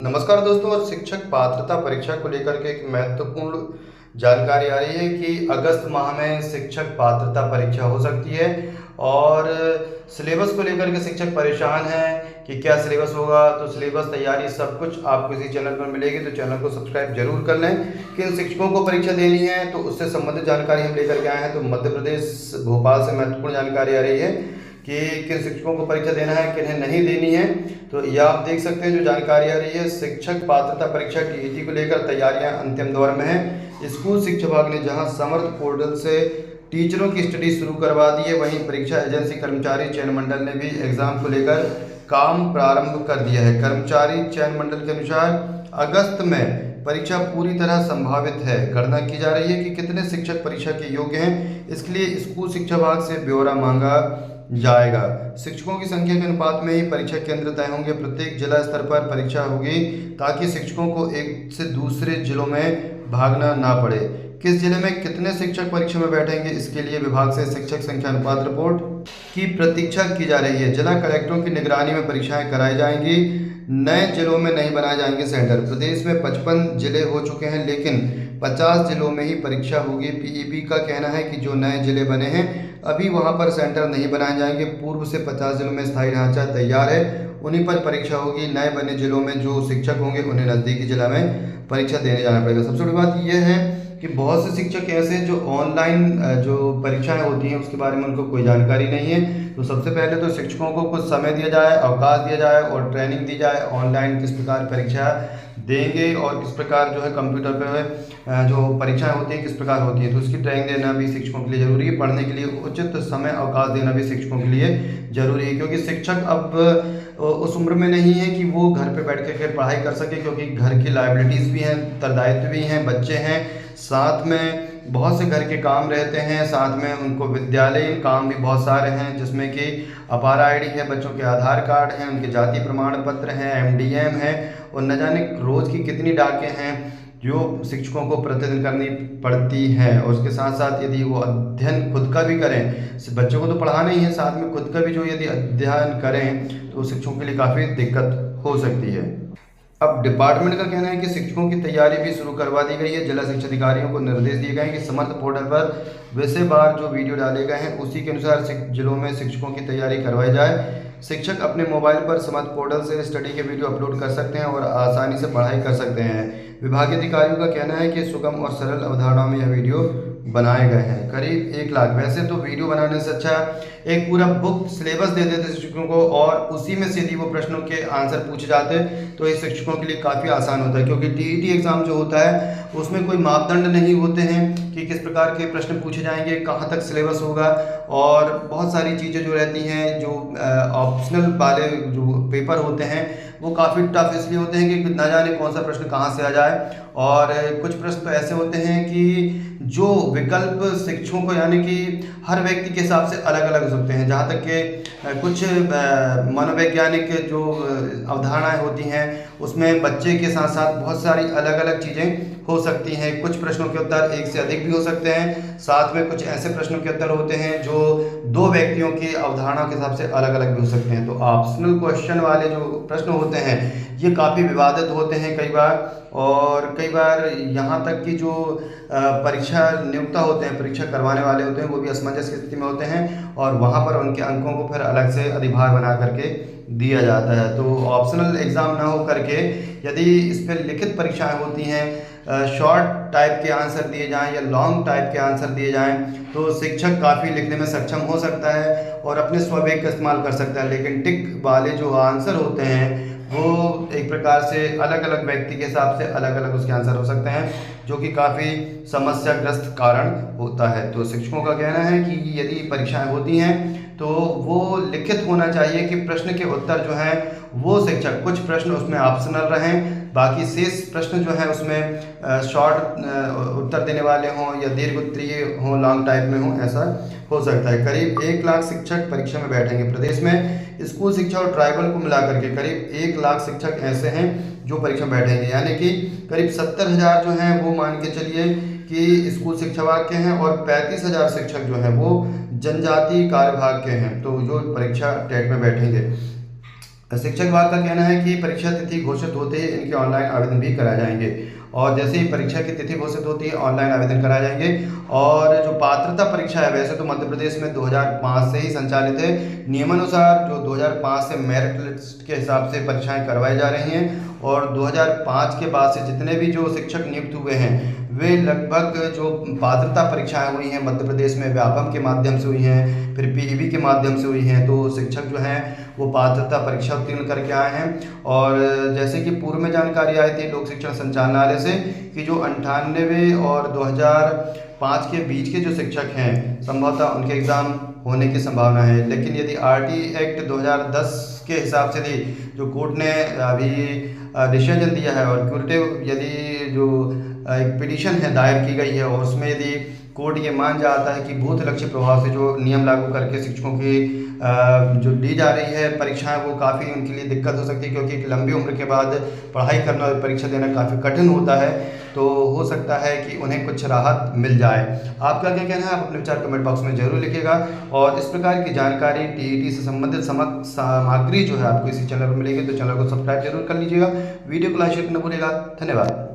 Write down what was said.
नमस्कार दोस्तों। और शिक्षक पात्रता परीक्षा को लेकर के एक महत्वपूर्ण जानकारी आ रही है कि अगस्त माह में शिक्षक पात्रता परीक्षा हो सकती है। और सिलेबस को लेकर के शिक्षक परेशान हैं कि क्या सिलेबस होगा। तो सिलेबस, तैयारी, सब कुछ आपको इसी चैनल पर मिलेगी, तो चैनल को सब्सक्राइब जरूर कर लें। किन शिक्षकों को परीक्षा देनी है तो उससे संबंधित जानकारी हम लेकर के आए हैं। तो मध्य प्रदेश भोपाल से महत्वपूर्ण जानकारी आ रही है कि किन शिक्षकों को परीक्षा देना है, किन्हें नहीं देनी है। तो यह आप देख सकते हैं जो जानकारी आ रही है। शिक्षक पात्रता परीक्षा टीईटी को लेकर तैयारियां अंतिम दौर में है। स्कूल शिक्षा विभाग ने जहां समर्थ पोर्टल से टीचरों की स्टडी शुरू करवा दी है, वहीं परीक्षा एजेंसी कर्मचारी चयन मंडल ने भी एग्जाम को लेकर काम प्रारंभ कर दिया है। कर्मचारी चयन मंडल के अनुसार अगस्त में परीक्षा पूरी तरह संभावित है। गणना की जा रही है कि कितने शिक्षक परीक्षा के योग्य हैं। इसके लिए स्कूल शिक्षा विभाग से ब्यौरा मांगा जाएगा। शिक्षकों की संख्या के अनुपात में ही परीक्षा केंद्र तय होंगे। प्रत्येक जिला स्तर पर परीक्षा होगी ताकि शिक्षकों को एक से दूसरे जिलों में भागना ना पड़े। किस जिले में कितने शिक्षक परीक्षा में बैठेंगे, इसके लिए विभाग से शिक्षक संख्या अनुपात रिपोर्ट की प्रतीक्षा की जा रही है। जिला कलेक्टरों की निगरानी में परीक्षाएं कराई जाएंगी। नए जिलों में नहीं बनाए जाएंगे सेंटर। प्रदेश में 55 जिले हो चुके हैं, लेकिन 50 जिलों में ही परीक्षा होगी। पीईबी का कहना है कि जो नए जिले बने हैं अभी वहां पर सेंटर नहीं बनाए जाएंगे। पूर्व से 50 जिलों में स्थायी ढांचा तैयार है, उन्हीं पर परीक्षा होगी। नए बने जिलों में जो शिक्षक होंगे उन्हें नज़दीकी जिला में परीक्षा देने जाना पड़ेगा। सबसे बड़ी बात यह है कि बहुत से शिक्षक ऐसे हैं जो ऑनलाइन जो परीक्षाएं होती हैं उसके बारे में उनको कोई जानकारी नहीं है। तो सबसे पहले तो शिक्षकों को कुछ समय दिया जाए, अवकाश दिया जाए और ट्रेनिंग दी जाए ऑनलाइन किस प्रकार परीक्षा देंगे और किस प्रकार जो है कंप्यूटर पर जो परीक्षाएं होती हैं किस प्रकार होती हैं। तो उसकी ट्रेनिंग देना भी शिक्षकों के लिए ज़रूरी है। पढ़ने के लिए उचित समय अवकाश देना भी शिक्षकों के लिए ज़रूरी है, क्योंकि शिक्षक अब उस उम्र में नहीं है कि वो घर पे बैठ कर पढ़ाई कर सके, क्योंकि घर की लाइबिलिटीज़ भी हैं, उत्तरदायित्व भी हैं, बच्चे हैं, साथ में बहुत से घर के काम रहते हैं, साथ में उनको विद्यालयीन काम भी बहुत सारे हैं, जिसमें कि अपार आईडी है, बच्चों के आधार कार्ड हैं, उनके जाति प्रमाण पत्र हैं, एमडीएम है, और न जाने रोज़ की कितनी डाकें हैं जो शिक्षकों को प्रतिदिन करनी पड़ती हैं। और उसके साथ साथ यदि वो अध्ययन खुद का भी करें, बच्चों को तो पढ़ाना ही है, साथ में खुद का भी जो यदि अध्ययन करें तो शिक्षकों के लिए काफ़ी दिक्कत हो सकती है। अब डिपार्टमेंट का कहना है कि शिक्षकों की तैयारी भी शुरू करवा दी गई है। जिला शिक्षा अधिकारियों को निर्देश दिए गए हैं कि समर्थ पोर्टल पर विषयवार जो वीडियो डाले गए हैं उसी के अनुसार जिलों में शिक्षकों की तैयारी करवाई जाए। शिक्षक अपने मोबाइल पर समर्थ पोर्टल से स्टडी के वीडियो अपलोड कर सकते हैं और आसानी से पढ़ाई कर सकते हैं। विभागीय अधिकारियों का कहना है कि सुगम और सरल अवधारणाओं में यह वीडियो बनाए गए हैं। करीब 1 लाख। वैसे तो वीडियो बनाने से अच्छा एक पूरा बुक सिलेबस दे देते शिक्षकों को और उसी में से यदि वो प्रश्नों के आंसर पूछे जाते तो ये शिक्षकों के लिए काफ़ी आसान होता है, क्योंकि टीईटी एग्ज़ाम जो होता है उसमें कोई मापदंड नहीं होते हैं कि किस प्रकार के प्रश्न पूछे जाएंगे, कहाँ तक सिलेबस होगा, और बहुत सारी चीज़ें जो रहती हैं जो ऑप्शनल वाले जो पेपर होते हैं वो काफ़ी टफ इसलिए होते हैं कि ना जाने कौन सा प्रश्न कहाँ से आ जाए। और कुछ प्रश्न तो ऐसे होते हैं कि जो विकल्प शिक्षकों को यानी कि हर व्यक्ति के हिसाब से अलग अलग हो सकते हैं। जहाँ तक कि कुछ मनोवैज्ञानिक जो अवधारणाएं होती हैं उसमें बच्चे के साथ साथ बहुत सारी अलग अलग चीज़ें हो सकती हैं। कुछ प्रश्नों के उत्तर एक से अधिक भी हो सकते हैं, साथ में कुछ ऐसे प्रश्नों के उत्तर होते हैं जो 2 व्यक्तियों की अवधारणा के हिसाब से अलग अलग भी हो सकते हैं। तो ऑप्शनल क्वेश्चन वाले जो प्रश्न होते हैं ये काफ़ी विवादित होते हैं कई बार, और कई बार यहाँ तक कि जो परीक्षा नियोक्ता होते हैं, परीक्षा करवाने वाले होते हैं, वो भी असमंजस की स्थिति में होते हैं और वहाँ पर उनके अंकों को फिर अलग से अधिभार बना करके दिया जाता है। तो ऑप्शनल एग्ज़ाम ना हो करके यदि इस पर लिखित परीक्षाएं होती हैं, शॉर्ट टाइप के आंसर दिए जाएं या लॉन्ग टाइप के आंसर दिए जाएं तो शिक्षक काफ़ी लिखने में सक्षम हो सकता है और अपने स्ववेग का इस्तेमाल कर सकता है। लेकिन टिक वाले जो आंसर होते हैं वो एक प्रकार से अलग अलग व्यक्ति के हिसाब से अलग अलग उसके आंसर हो सकते हैं, जो कि काफ़ी समस्याग्रस्त कारण होता है। तो शिक्षकों का कहना है कि यदि परीक्षाएं होती हैं तो वो लिखित होना चाहिए कि प्रश्न के उत्तर जो हैं वो शिक्षक, कुछ प्रश्न उसमें ऑप्शनल रहें, बाकी शेष प्रश्न जो है उसमें शॉर्ट उत्तर देने वाले हों या दीर्घ उत्तरीय हों, लॉन्ग टाइप में हों, ऐसा हो सकता है। करीब 1 लाख शिक्षक परीक्षा में बैठेंगे। प्रदेश में स्कूल शिक्षा और ट्राइबल को मिलाकर के करीब 1 लाख शिक्षक ऐसे हैं जो परीक्षा में बैठेंगे, यानी कि करीब 70,000 जो हैं वो मान के चलिए कि स्कूल शिक्षा विभाग के हैं और 35,000 शिक्षक जो हैं वो जनजातीय कार्य विभाग के हैं, तो जो परीक्षा टेट में बैठेंगे। शिक्षा विभाग का कहना है कि परीक्षा तिथि घोषित होते ही इनके ऑनलाइन आवेदन भी कराए जाएंगे, और जैसे ही परीक्षा की तिथि घोषित होती है ऑनलाइन आवेदन कराए जाएंगे। और जो पात्रता परीक्षा है वैसे तो मध्य प्रदेश में 2005 से ही संचालित है। नियमानुसार जो 2005 से मेरिट लिस्ट के हिसाब से परीक्षाएं करवाई जा रही हैं, और 2005 के बाद से जितने भी जो शिक्षक नियुक्त हुए हैं वे लगभग जो पात्रता परीक्षाएं हुई हैं मध्य प्रदेश में व्यापम के माध्यम से हुई हैं, फिर पीईबी के माध्यम से हुई हैं। तो शिक्षक जो हैं वो पात्रता परीक्षा उत्तीर्ण करके आए हैं। और जैसे कि पूर्व में जानकारी आई थी लोक शिक्षण संचालनालय से कि जो 98 और 2005 के बीच के जो शिक्षक हैं संभवतः उनके एग्ज़ाम होने की संभावना है। लेकिन यदि आरटी एक्ट 2010 के हिसाब से भी जो कोर्ट ने अभी डिसीजन दिया है, और क्यूरेटिव यदि जो एक पिटीशन है दायर की गई है, और उसमें यदि कोर्ट ये मान जाता है कि बूथ लक्ष्य प्रभाव से जो नियम लागू करके शिक्षकों की जो ली जा रही है परीक्षाएं वो काफ़ी उनके लिए दिक्कत हो सकती है, क्योंकि एक लंबी उम्र के बाद पढ़ाई करना और परीक्षा देना काफ़ी कठिन होता है। तो हो सकता है कि उन्हें कुछ राहत मिल जाए। आपका क्या कहना है, आप अपने विचार कमेंट बॉक्स में जरूर लिखिएगा। और इस प्रकार की जानकारी टीईटी से संबंधित सामग्री जो है आपको इसी चैनल पर मिलेगी, तो चैनल को सब्सक्राइब जरूर कर लीजिएगा। वीडियो को लाइक शेयर करना भूलिएगा। धन्यवाद।